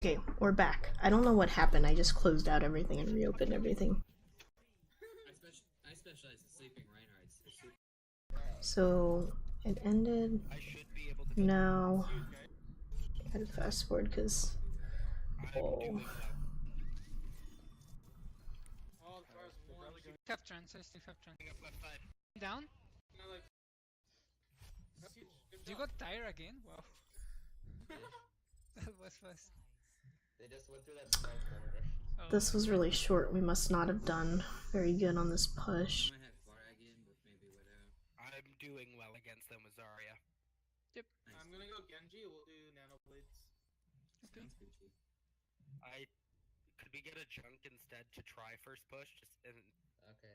Okay, we're back. I don't know what happened. I just closed out everything and reopened everything. I specialize in sleeping Reinhardts. So it ended. Now I gotta fast forward because. Oh. Have trance, I still have trance. Down? You got tired again? Wow. That was fast. They just went through that small corridor. Oh, This was really short. We must not have done very good on this push. I might have Far again, but maybe Widow. I'm doing well against them with Zarya. Yep. Nice. I'm gonna go Genji, we'll do Nano Blades. Okay. Sounds Gucci. Could we get a junk instead to try first push? Okay,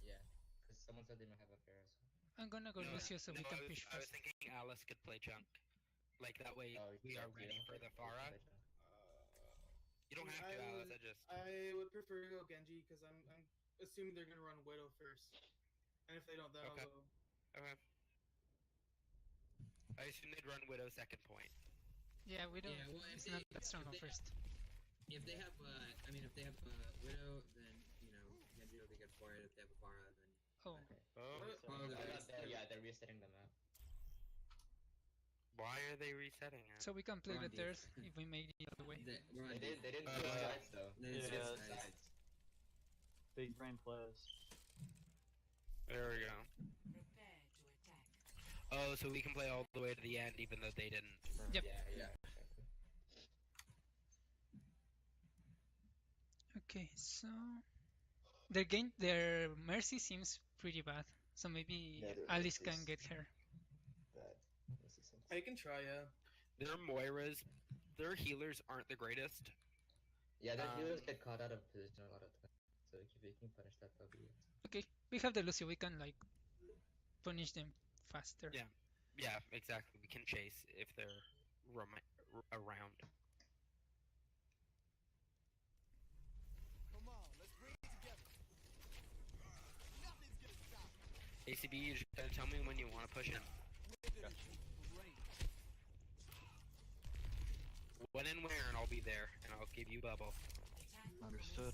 yeah, cause someone said they might have a fair as well. I'm gonna go Lucio so we can push I was fast. thinking Alice could play junk. Like that way we are ready for the Pharah. You don't have to, Alice, I would prefer to go Genji because I'm assuming they're gonna run Widow first. And if they don't, then Okay. I'll go. Okay. I assume they'd run Widow second point. Yeah, we don't. Yeah, well, it's not that strong on first. If they have, if they have Widow, then Genji will be good for it. If they have a Pharah, then. Oh. They're resetting the map. Why are they resetting it? So we can play We're on with theirs defense. if we make it the other way. They They didn't switch sides though. They didn't switch sides. Big brain plays. There we go. Oh, so we can play all the way to the end even though they didn't. Yep. Yeah. Okay, so their Mercy seems pretty bad. So maybe Yeah, their Alice Mercy's- can get her. I can try, yeah. Their Moiras, their healers aren't the greatest. Yeah, their healers get caught out of position a lot of times. So if we can punish that, that'll be it. Okay, we have the Lucio. We can like punish them faster. Yeah. Yeah, exactly. We can chase if they're around. ACB, you just gotta tell me when you want to push in. When and where, and I'll be there, and I'll give you bubble. Understood.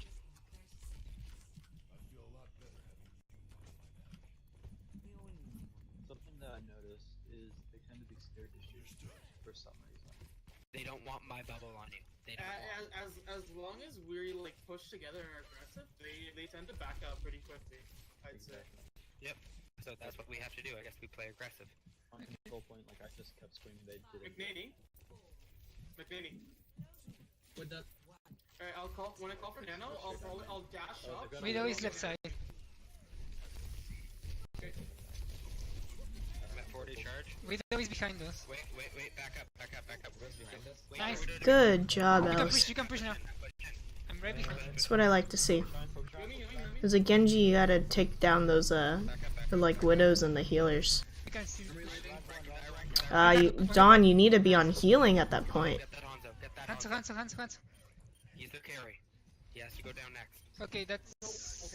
Something that I noticed is they tend to be scared to shoot for some reason. They don't want my bubble on you. They don't want it. As long as we like push together and are aggressive, they tend to back out pretty quickly. I'd say. Yep. So that's what we have to do. I guess we play aggressive. On control point, like I just kept screaming, they didn't. McNaney. With the Alright, I'll call when I call for Nano. I'll dash up. Widow is left side. Okay. I'm at 40 charge. Widow is behind us. Wait. Back up. Who's behind us? Wait, Nice. no. Good job, You can Alice. push. You can push now. I'm right behind. That's what I like to see. Heal me. As a Genji, you gotta take down those the like widows and the healers. You can see. Dawn, you need to be on healing at that point. Get that Hanzo. Get that Hands. He's the carry. He has to go down next. Okay, that's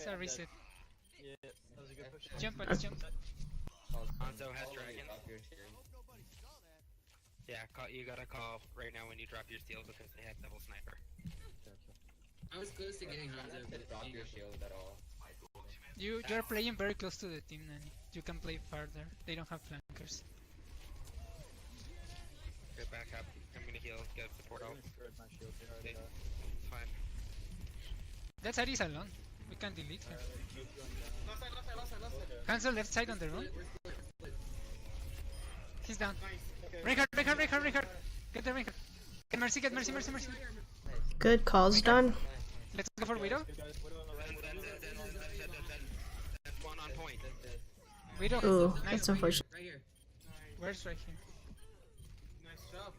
a reset. Yeah, that was a good push. Jump, let's jump. Hanzo has dragon. Off your shield. Yeah, you gotta call right now when you drop your steel because they have double sniper. I was close to getting You Hanzo, don't have to but drop your shield at all. You're playing very close to the team, Nani. You can play farther. They don't have flankers. Get back up. I'm gonna heal. Get support I'm out. gonna destroy my shield here. Okay. Alright, It's fine. That side is alone. We can delete him. keep going down. Last side. Hanzo left side on the room. He's down. Nice. Okay. Reinhardt. Get the Reinhardt. Get Mercy. Good calls, Dawn. Let's go for Widow. Good guys, Widow on the right. That's one on point. Widow. Ooh, Nice. that's unfortunate. right here. Where's right here? Nice job.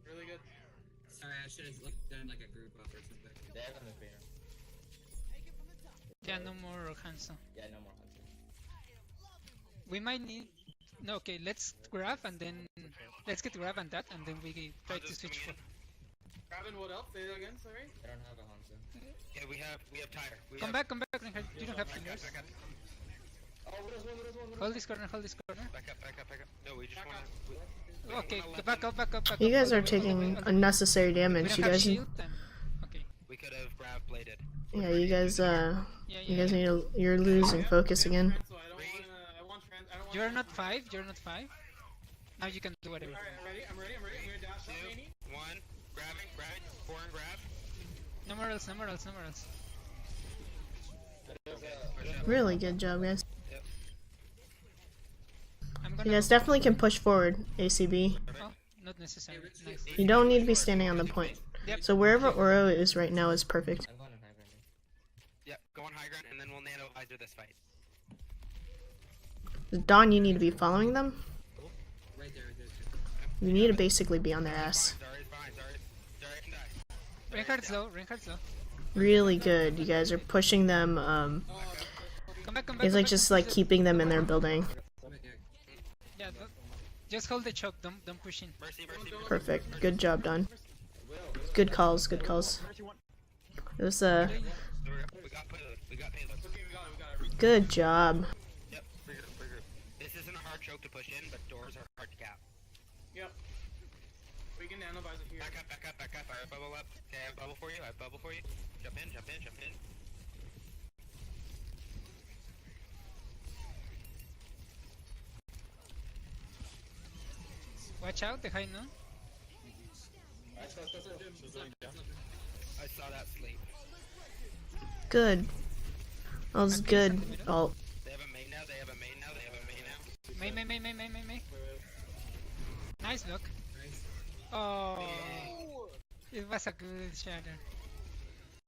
Really good. Sorry, I should have done like a group up or something. They have a trainer. Yeah, no more Hanzo. Yeah, no more hunter. We might need. No, okay. Let's grab and then let's get grab and that, and then we try to Hanzo's switch for. coming Grabbing what else? Say it again. Sorry. I don't have a hunter. Yeah, we have tire. Come back, Reinhardt. You don't have fingers. Back up. Oh, Widow's one. Hold this corner. Back up. No, we just Back wanna. up. Okay, go back up, back up, back up. You guys all are the way, all the way, taking all the way. unnecessary We damage. don't You have guys, shield, then... Okay. We could have grab bladed. yeah, you guys, Yeah, you guys yeah. need to. You're losing focus again. So I don't wanna. I want trans. I don't want. You're not 5, you're not 5. Now you can do whatever. Alright, I'm ready. I'm ready. I'm ready. I'm gonna dash up, Two, Manny. one, grabbing, four and grab. No more else, no more else, no more else. Okay, push up. Really good job, guys. Yep. I'm You gonna... guys definitely can push forward, ACB. Oh, not necessary. Nice. You don't need to be standing on the point. Yep. So wherever Oro is right now is perfect. I'm going on high ground. Yep, go on high ground and then we'll nano visor this fight. Dawn, you need to be following them. Right there, right there. You need to basically be on their ass. Zarya's fine, Zarya can die. Reinhardt's low, Reinhardt's low. Really good. You guys are pushing them. Come back, come back. It's come like back, just come like back. keeping them in their building. Yeah, just hold the choke, don't push in. Mercy. Perfect. Good job, Dawn. Good calls. Good calls. It was We got payload. We got payload. Okay, we got it. good job. Yep, free group. This isn't a hard choke to push in, but doors are hard to cap. Yep. We can nano visor here. Back up. I have bubble up. Okay, I have bubble for you. Jump in. Watch out, the high no. I saw that sleep. Good. That was good. Oh, They have a main now. May. Nice look. Oh, it was a good shatter.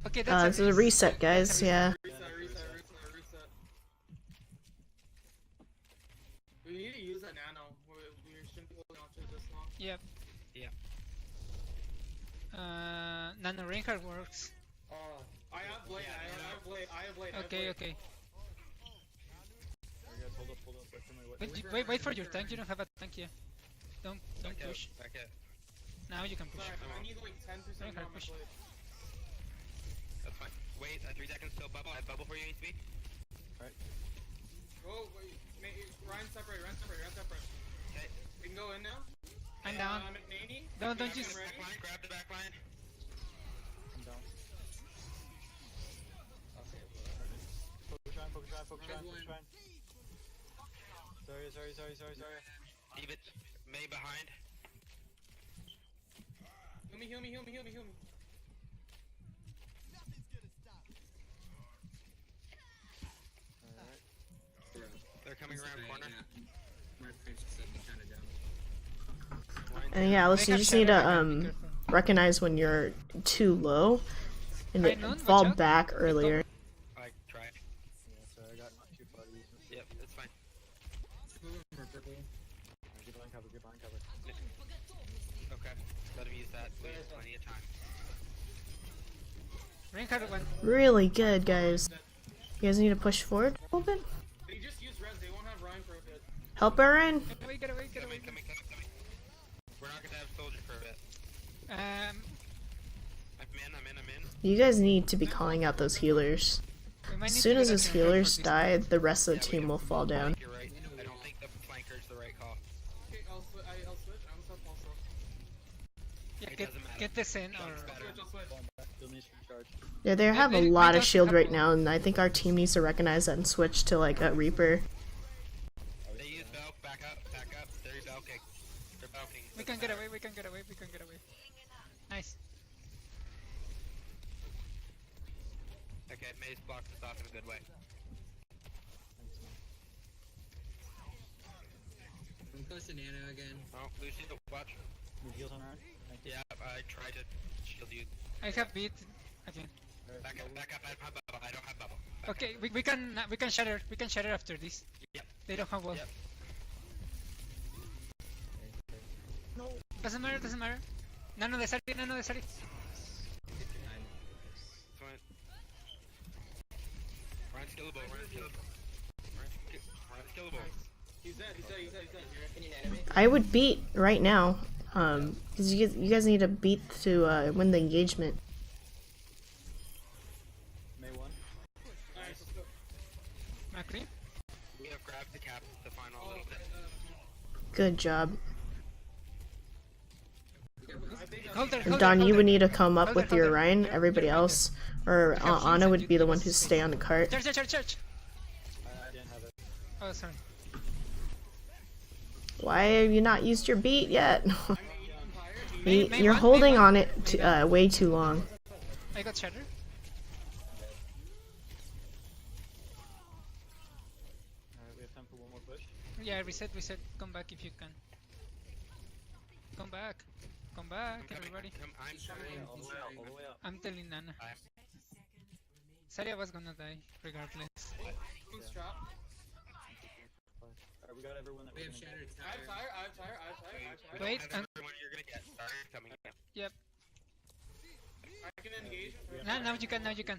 Okay, that's this is a reset, guys. Yeah. Reset. We need to use that nano. We shouldn't be holding on to it this long. Yep. Yeah. Nano Reinhardt works. I have blade. I have blade. Okay. Alright guys, hold up. Wait for your tank. You don't have a tank yet. Don't push. Back up. Now you can push. Sorry, I need like 10% Okay, more on my push. blade. That's fine. Wait, 3 seconds till bubble. I have bubble for you, HB. Oh, wait. Ryan separate. Okay. We can go in now. I'm down. I'm at 80. Don't I'm use- ready. Back line, grab the back line. I'm down. Focus Ryan. Sorry. Leave it. May behind. Heal me. They're coming around corner. My friend's sitting kind of down. And yeah, Alice, you Make just up need to shadow, be careful. recognize when you're too low and Right, Noon, fall watch out. back earlier. I tried. Yeah, sorry, I got not too far to use it. Yep, it's fine. Get behind cover. Okay. Let him use that. We have plenty of time. Reinhardt went. Really good, guys. You guys need to push forward a little bit. They just use res. They won't have Ryan for a bit. Help her in. Get away. Coming. We're not gonna have soldier for a bit. Um, I'm in. You guys need to be calling out those healers. we might As need soon to as get a those Reinhardt healers for this. die, the rest of the team will fall down. You're right. I don't think the flanker's the right call. Okay, I'll switch. I'm self also. Yeah, It get doesn't matter. this in or. I'll switch. Still needs to recharge. Yeah, they have a they lot of just shield right couple- now, and I think our team needs to recognize that and switch to like a Reaper. They use Belk. Back up. They're Belking. They're Belking. We can get away. Nice. Okay, Maze blocked us off in a good way. I'm close to nano again. Oh, Lucy, watch. Need heals on Ryan? Thank you. Yeah, I tried to shield you. I have beat again. Back up. I don't have bubble. Okay, we can shatter. We can shatter after this. Yep. They don't have wall. Yep. Doesn't matter. Nano de Sari. It's fine. Ryan's killable. Ryan's killable. He's dead. I would beat right now, because you guys need to beat to win the engagement. May 1. Nice, let's go. Macri. We have grabbed the cap, the final little bit. Good job. Hold there, And hold Don, there, you hold would there. need to come up Hold with there, your hold there. Ryan. Yep, Everybody yep, right else, or You have shields Anna and would you be the give one us who space. stay on the cart. Charge, charge, charge, charge! I didn't have it. Oh, sorry. Why have you not used your beat yet? I'm 8 Empire. Main You're one, holding main on one. it way too long. I got Shatter. Alright, we have time for one more push. Yeah, reset, reset. Come back if you can. Come back. Come back, everybody. I'm trying. All the way up, all the way up. I'm telling Nana. Saria was gonna die, regardless. Who's trapped? Alright, we got everyone that We we're have gonna shattered I have tire. tire, I have tire, I have tire, I have tire. Wait, That's everyone you're gonna get. Sorry, coming in. Yep. I can engage. Now you can, now you can.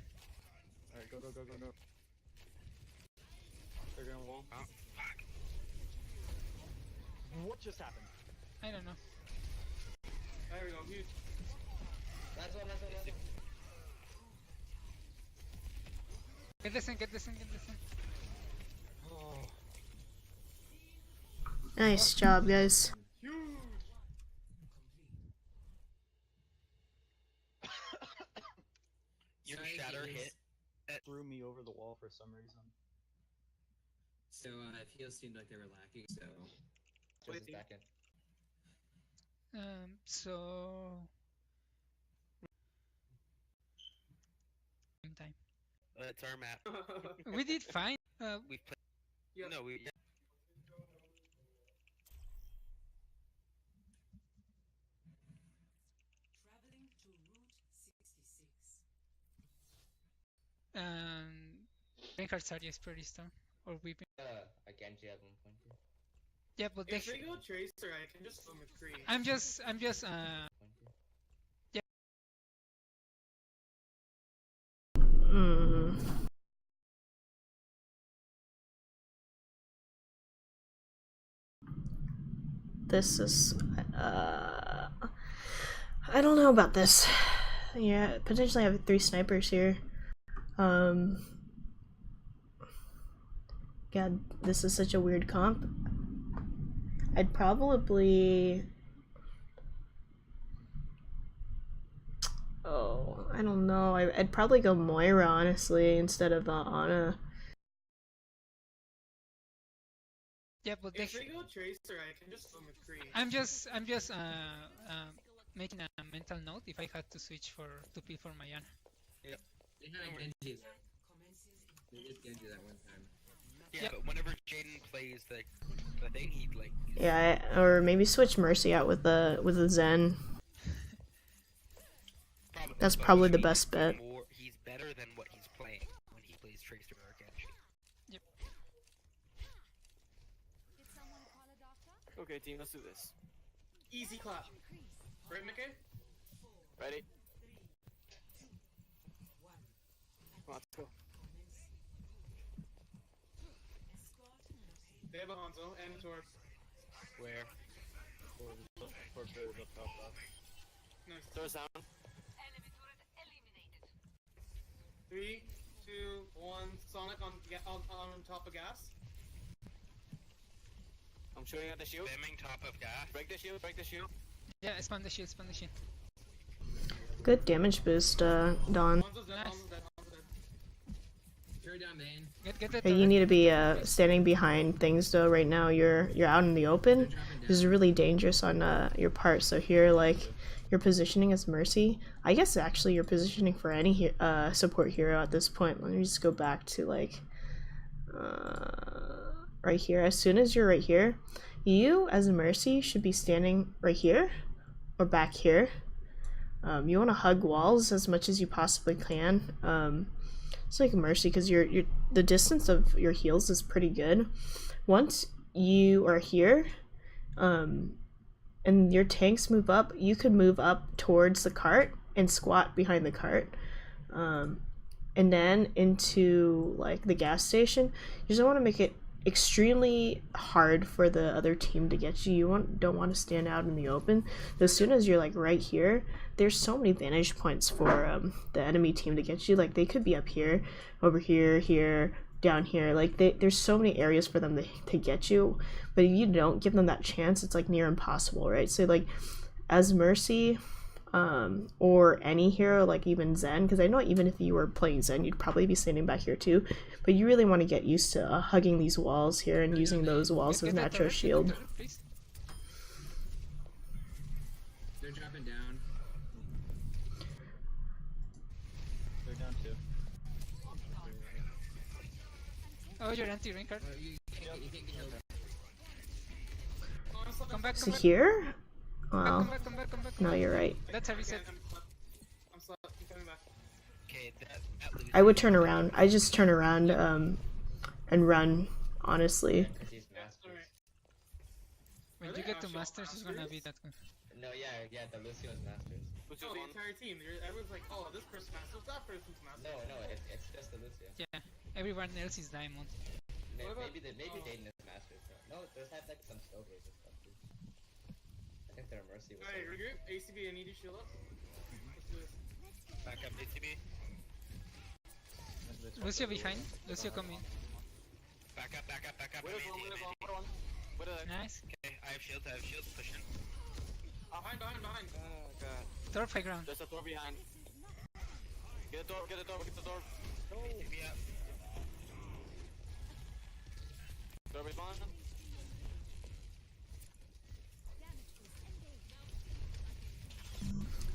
Alright, go, go, go, go, go. They're gonna wall. Oh, fuck. What just happened? I don't know. There we go, huge. Last one, last one, last one. Get this in, get this in, get this in. Oh. Nice job, guys. Your Sorry, shatter heals. hit. Threw me over the wall for some reason. So heals seemed like they were lacking. So Just a second. So... Time. It's our map. We did fine. We've played. Yeah. No, we. Reinhardt Saria is pretty strong. Or weeping. I Genji at one point. Yeah, but they If they go Tracer, I can just go McCree. I'm just Mm. This is, I don't know about this. Yeah, potentially have 3 snipers here. God, this is such a weird comp. I'd probably... Oh, I don't know. I'd probably go Moira, honestly, instead of Ana. yeah, but they If they go Tracer, I can just go McCree. I'm just making a mental note if I had to switch to P for Mayana. they had a Genji. They did Genji that one time. Yeah, but whenever Jaden plays the thing, he'd like. Yeah, or maybe switch Mercy out with the Zen. That's but probably the he's best bet. He's better than what he's playing when he plays Tracer or Genji. Yep. Okay, team, let's do this. Easy clap. Right, McKay? Ready? Come on, let's go. They have a Hanzo and a Torb. Where? For sure, up top left. Nice. Doors down. 3, 2, 1. Sonic on top of gas. I'm shooting at the shield. Spamming top of gas. Break the shield, break the shield. Yeah, spawn the shield, spawn the shield. Good damage boost, Don. Hanzo's dead, Nice. Hanzo's dead, Hanzo's dead. Carry down main. Get the Hey, you turret. need to be standing behind things though. Right now, you're out in the open. This is really dangerous on your part. So here, like, your positioning as Mercy. I guess actually your positioning for any support hero at this point. Let me just go back to like right here. As soon as you're right here, you as a Mercy should be standing right here or back here. You want to hug walls as much as you possibly can. It's like Mercy because the distance of your heals is pretty good. Once you are here, and your tanks move up, you could move up towards the cart and squat behind the cart, and then into like the gas station. You just don't want to make it extremely hard for the other team to get you. You don't want to stand out in the open. As soon as you're like right here, there's so many vantage points for the enemy team to get you. Like they could be up here, over here, here, down here. Like there's so many areas for them to get you, but if you don't give them that chance, it's like near impossible, right? So like as Mercy, or any hero, like even Zen, because I know even if you were playing Zen, you'd probably be standing back here too. But you really want to get used to hugging these walls here and using those walls as Get the natural turret, get the shield. turret, please. They're dropping down. They're down 2. Oh, you're anti-ring card. You can't get healed. Come back, So come back. here, Come well, back, come back, come back. no, you're right. That's a reset. I'm coming back. Okay, that loses. I would turn around. I just turn around and run. Honestly, Because he's masters. When Are you they get to actual masters, it's gonna be masters? that good. No, yeah, the Lucio's masters. Which No, is the one? entire team. Everyone's like, oh, this person's masters, that person's masters. No, it's just the Lucio. Yeah, everyone else is diamond. What about- Maybe oh. Dayton is masters. No, there's had like some Stowbase and stuff too. I think their Mercy was. Alright, regroup. ACB, I need you to shield up. Let's do this. Back up, ACB. Lucio behind. Lucio coming. Back up, back up, back up. Widow's I'm one, anti, Widow's I'm one, anti. Widow there. Nice. Okay, I have shields, pushing. Behind. Oh god. Third high ground. There's a door behind. Get the door, get the door, get the door. ACB up. Door respawn.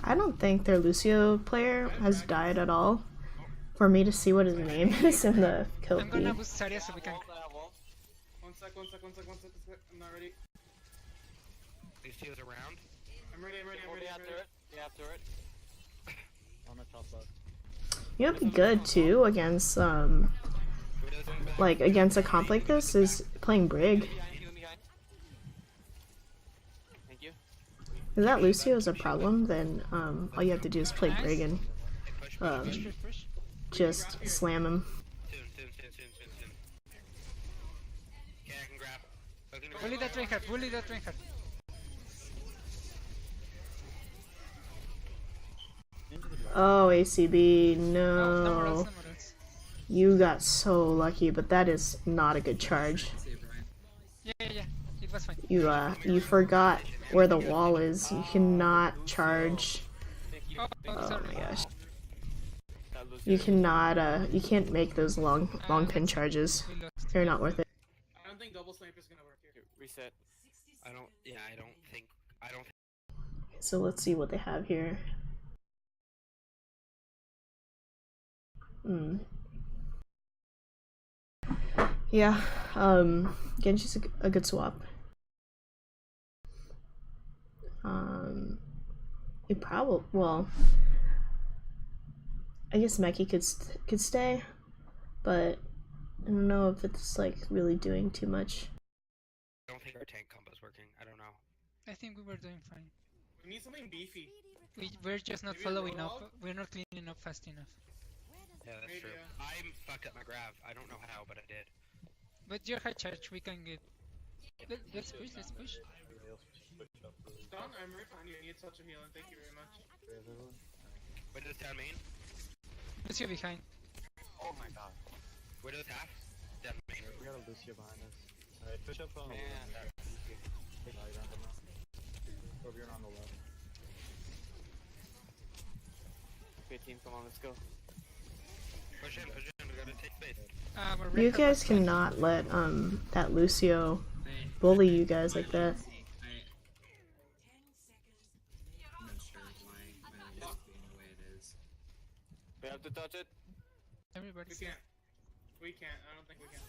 I don't think their Lucio player has died at all. For me to see what his name is in the kill I'm gonna feed. boost Zarya so we can. Walls, I have walls. One sec. I'm not ready. Lucio's around. I'm ready. They have turret. They have turret. On the top left. You know what'd be good too against Widow's in back. like against a comp like this is playing Brig. Behind. Thank you. If that Lucio is a problem, then all you have to do is play Brig and Push, Push, push, push. just slam him. Soon. Okay, I can grab. Bully that Reinhardt, bully that Reinhardt. Into the door. Oh, ACB, No, no more else, no. no more else. You got so lucky, but that is not a good charge. Save Brian. Yeah. It was fine. You forgot where the wall is. You cannot charge. Oh, Oh sorry. my gosh. That Lucio. You cannot, you can't make those long pin charges. We lost. They're not worth it. I don't think double sniper's gonna work here. Reset. I don't think. So let's see what they have here. Yeah, Genji's a good swap. It probably, well, I guess Meki could stay, but I don't know if it's like really doing too much. I don't think our tank combo's working. I don't know. I think we were doing fine. We need something beefy. We're just not Maybe a following up. roll-out? We're not cleaning up fast enough. Yeah, that's Maybe, true. yeah. I fucked up my grav. I don't know how, but I did. But you're high charge. We can get. Let's push. Let's push. Everybody else just pushed up really Don, I'm right behind you. I need touch of healing. Thank you very much. everyone. Widow's down main. Lucio behind. Oh my god. Widow's half. Down main. We got a Lucio behind us. Alright, push up on the Man, left. that Take high ground on that. Torbjorn on the left. okay, team, come on, let's go. Push in. We gotta take space. We're You Reinhardt guys was fine. cannot let that Lucio bully you guys like that. I'm not sure why my is being the way it is. We have to touch it. Everybody's We can't. I don't think we can.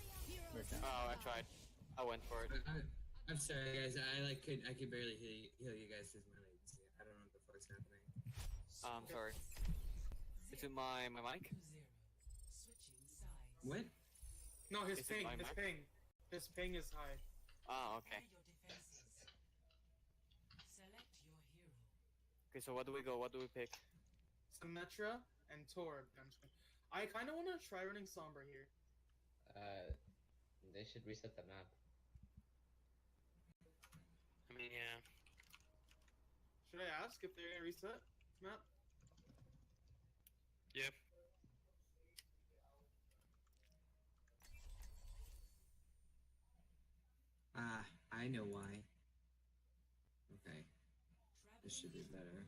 Oh, I tried. I went for it. I'm sorry, guys. I could barely heal you guys through my latency. I don't know what the fuck's happening. I'm sorry. Is it my mic? What? No, his Is it ping. my His mic? ping. His ping is high. Oh, okay. Okay, so what do we go? What do we pick? Symmetra and Torb. I kind of want to try running Sombra here. They should reset the map. I mean, yeah. Should I ask if they're gonna reset map? Yep. I know why. Okay. This should be better.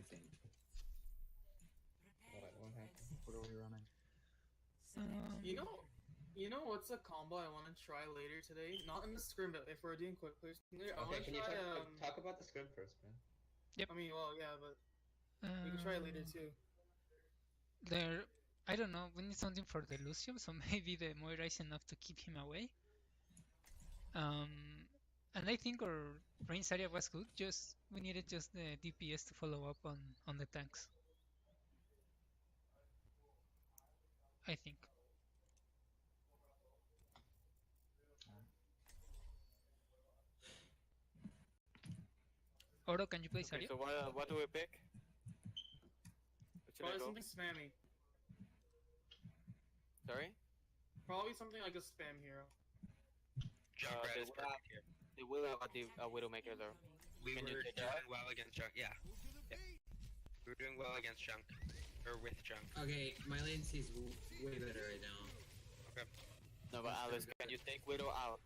happened? What happened? What are we running? You know what's a combo I want to try later today? Not in the scrim, but if we're doing quick plays, I want Okay, to can you try. talk about the scrim first, man? I mean, well, yeah, but we can try it later too. There, I don't know. We need something for the Lucio, so maybe the Moira is enough to keep him away. And I think our range area was good. Just we needed just the DPS to follow up on the tanks. I think. Oro, can you play Okay, Saria? so what do we pick? What should I Probably go? something spammy. Sorry? Probably something like a spam hero. Junkrat they is will have, perfect here. they will have a Widowmaker though. We Can you were take doing that? well against Junk. Yeah. We were doing well against Junk. Or with Junk. Okay, my latency's way better right now. No, but Alice, can you take Widow out?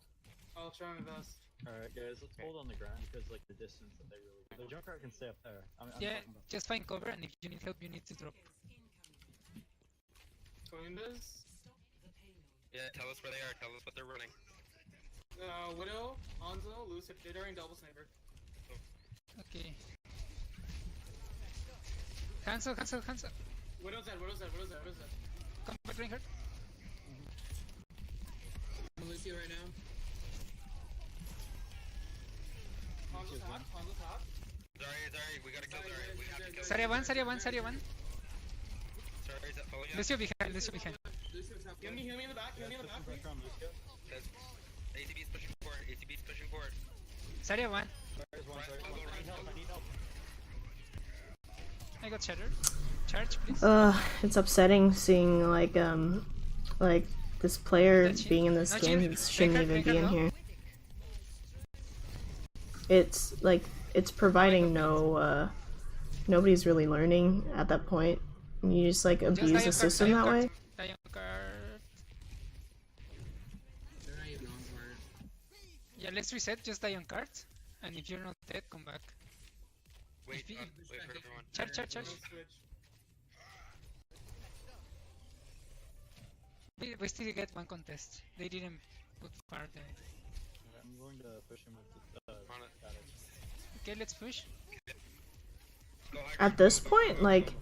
I'll try my best. Alright, guys, let's hold on the ground because, like, the distance that they really. The Junkrat can stay up there. I'm Yeah, talking about. just find cover, and if you need help, you need to drop. Coinbase. Yeah, tell us where they are. Tell us what they're running. Widow, Hanzo, Lucid, they're doing double sniper. Okay. Cancel. Widow's dead. Come back, Reinhardt. I'm Lucio right now. Hanzo's top. Sorry, we gotta kill Zarya. We have to kill Saria 1. Zarya, is that following us? Lucio behind. Lucio's top. Heal me in the back, Put some pressure on Lucio. ACB's pushing forward. Saria 1. There's one. I need help. I got shattered. Charge, please. It's upsetting seeing like this player That's being in this no, game Jim. shouldn't Reinhardt, even be in no. here. It's like it's providing no nobody's really learning at that point. You just like Just abuse the system that way. Dion card. They're not even on board. Yeah, let's reset. Just die on cards, and if you're not dead, come back. Wait If you- for everyone. Charge. Switch. We still get one contest. They didn't put card there. I'm going to push him with the On it. static. Okay, let's push. Go high At this point, like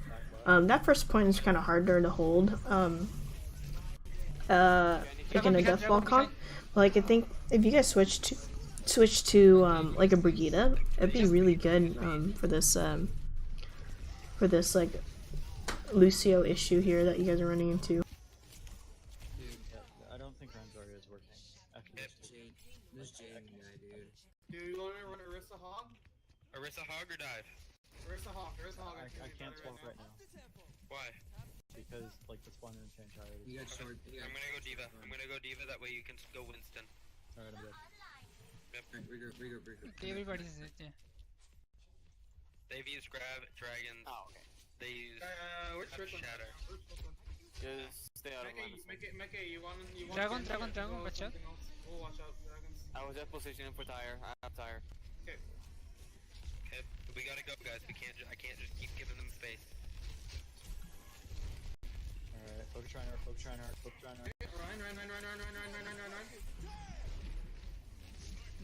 that first point is kind of harder to hold. Like in a death ball comp. Like I think if you guys switch to like a Brigitte, it'd be really good for this like Lucio issue here that you guys are running into. Yeah, I don't think Ranzarya is working. Actually, This Jaden guy, dude. Dude, you want me to run Orisa Hog? Orisa hog or dive? Orisa Hog. I can't swap right now Why? because like the spawn didn't change already. You got short. I'm gonna go Diva. That way you can go Winston. Alright, I'm dead. Regroup. Okay, everybody's dead. Yeah. They've used grab, dragons. Oh, okay. They use Where's Strickland? shatter. Just stay out of line. Meke, you want Dragon, Genji? watch out. Something else. We'll watch out, dragons. I was at positioning for tire. I have tire. Okay. Okay, we gotta go, guys. I can't just keep giving them space. Alright, focus Reinhardt. Run.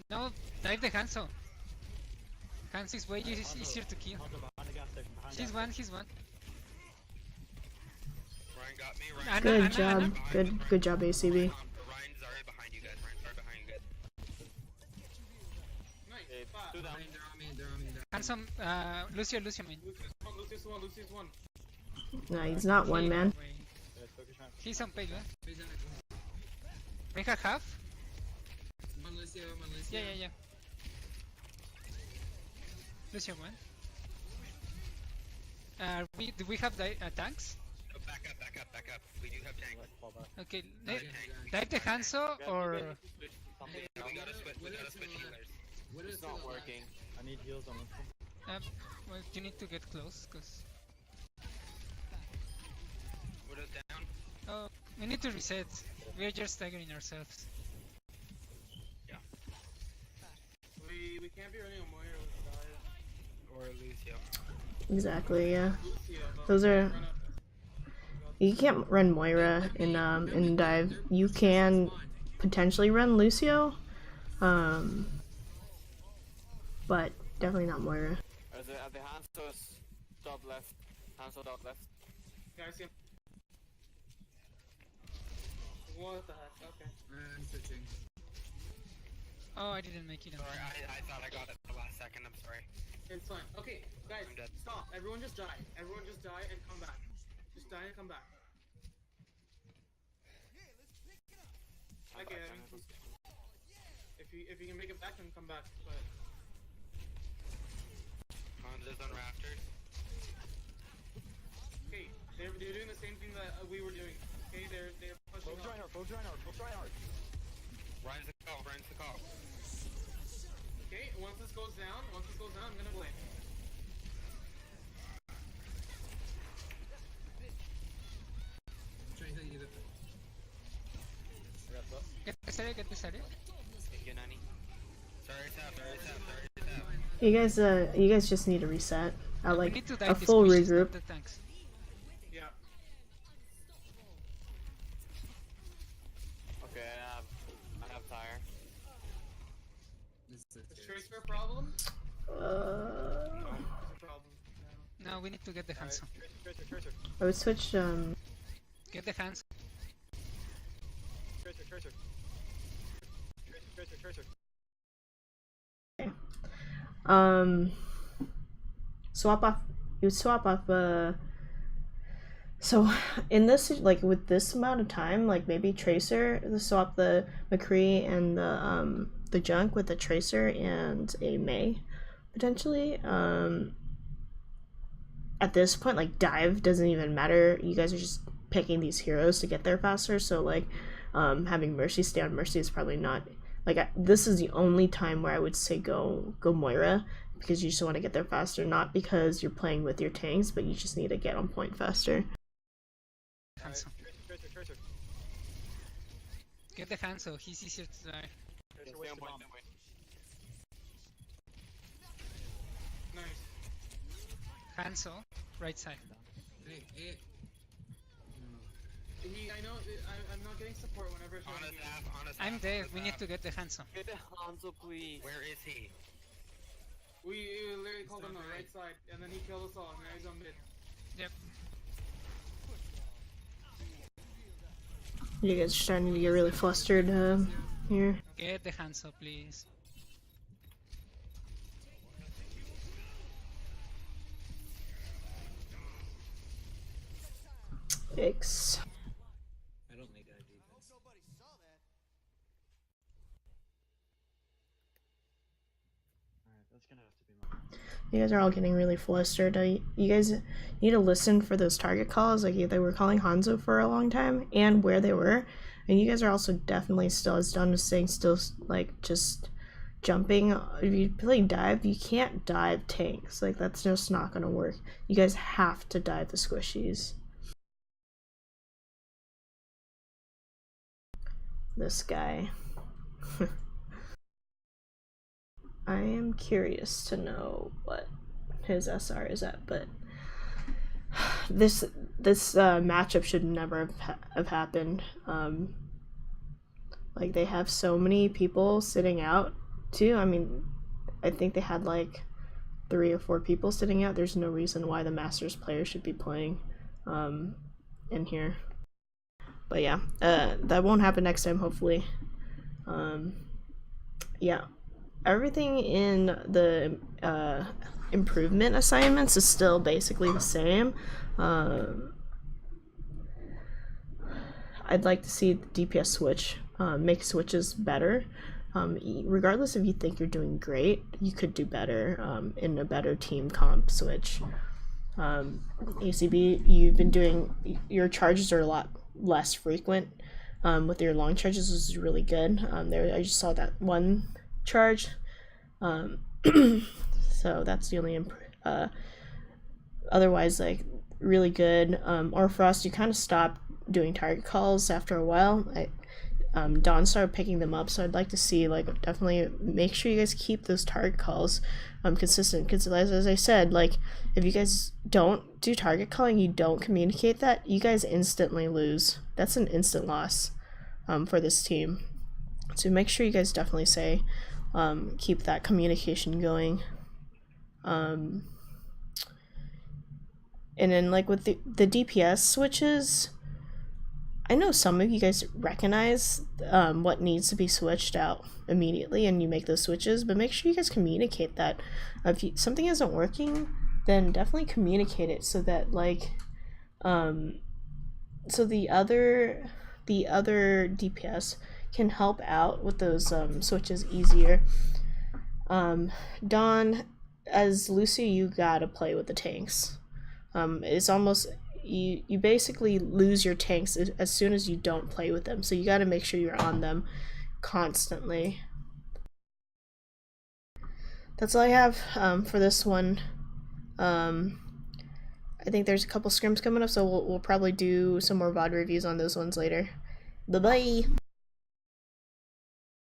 No, dive the Hanzo. Hanzo is way easier to kill. Hanzo behind the gas station. He's one. Ryan got me. Anna, Good Anna, job. Anna. Good job, ACB. Ryan's already behind you guys. Nice. Okay, Five. two down. They're on me. Hanzo, Lucio main. Lucius one. No, he's not one man. Guys, focus Reinhardt. He's on payload. Please don't. Make a half. One Lucio. Yeah. Lucio one. Do we have tanks? No, back up. We do have tanks. Let's fall back. Okay, Tank. dive the Hanzo or We gotta switch healers. What is It's not working. I need heals on Winston. well, you need to get close, cause Widow's down. oh, we need to reset. We're just staggering ourselves. We can't be running a Moira with Dire. Or Lucio. Exactly, yeah. Lucio, but Those we are. can't run You can't run Moira in dive. You can potentially run Lucio, but definitely not Moira. At the Hanso's top left. Hanso top left. Yeah, I see him. What the heck? Okay. I'm switching. Oh, I didn't make it. Sorry, I thought I got it at the last second. I'm sorry. It's fine. Okay, guys, I'm dead. stop. Everyone just die. Everyone just die and come back. Just die and come back. Okay, I mean, if you can make it back, then come back. But Hanzo's on rafters. okay, they're doing the same thing that we were doing. Okay, they're pushing up. Ryan's the call. Ryan's the call. Okay, once this goes down, I'm gonna blame. Trying to get it. Get this area. Thank you, Nani. Sorry, tap. You guys just need to reset. We Like need to a dive these full squishes, not regroup. the tanks. Yeah. Okay, I have tire. This is Is Tracer a problem? It's a problem. No. No, we need to get the hands on. I would switch. Get the hands. Swap off. You would swap off. So in this, like with this amount of time, like maybe Tracer, swap the McCree and the Junk with a Tracer and a May, potentially. At this point, like dive doesn't even matter. You guys are just picking these heroes to get there faster. So like, having Mercy stay on Mercy is probably not like this is the only time where I would say go Moira, because you just want to get there faster, not because you're playing with your tanks, but you just need to get on point faster. Hands on. Get the hands so he's easier to die. Stay on point. Nice. Hands on, right side. Hey. I know. I'm not getting support whenever it's On running his here. app, on his I'm app, there. on his We need app. to get the hands on. Get the Hanzo, please. Where is he? We literally called him the right side, and then he killed us all, and now he's on mid. Yep. You guys are starting to get really flustered here. Get the hands up, please. Yikes. I don't make that defense. Alright, that's gonna have to be my. You guys are all getting really flustered. You guys need to listen for those target calls. Like they were calling Hanzo for a long time, and where they were. And you guys are also definitely still, as Don was saying, still like just jumping. If you play dive, you can't dive tanks. Like that's just not gonna work. You guys have to dive the squishies. This guy. I am curious to know what his SR is at, but this matchup should never have happened. Like they have so many people sitting out too. I mean, I think they had like 3 or 4 people sitting out. There's no reason why the Masters player should be playing in here. But yeah, that won't happen next time, hopefully. Yeah, everything in the improvement assignments is still basically the same. I'd like to see the DPS switch, make switches better. Regardless if you think you're doing great, you could do better in a better team comp switch. ACB, you've been doing, your charges are a lot less frequent with your long charges, which is really good. There, I just saw that one charge, so that's the only otherwise, like, really good. Or Frost, you kind of stopped doing target calls after a while. Dawn started picking them up, so I'd like to see, like, definitely make sure you guys keep those target calls consistent, because as I said, like, if you guys don't do target calling, you don't communicate that, you guys instantly lose. That's an instant loss for this team. So make sure you guys definitely say, keep that communication going. And then, like, with the DPS switches, I know some of you guys recognize what needs to be switched out immediately, and you make those switches, but make sure you guys communicate that. If something isn't working, then definitely communicate it so that, like, so the other DPS can help out with those switches easier. Dawn, as Lucy, you gotta play with the tanks. It's almost, you basically lose your tanks as soon as you don't play with them, so you gotta make sure you're on them constantly. That's all I have for this one. I think there's a couple scrims coming up, so we'll probably do some more VOD reviews on those ones later. Bye-bye!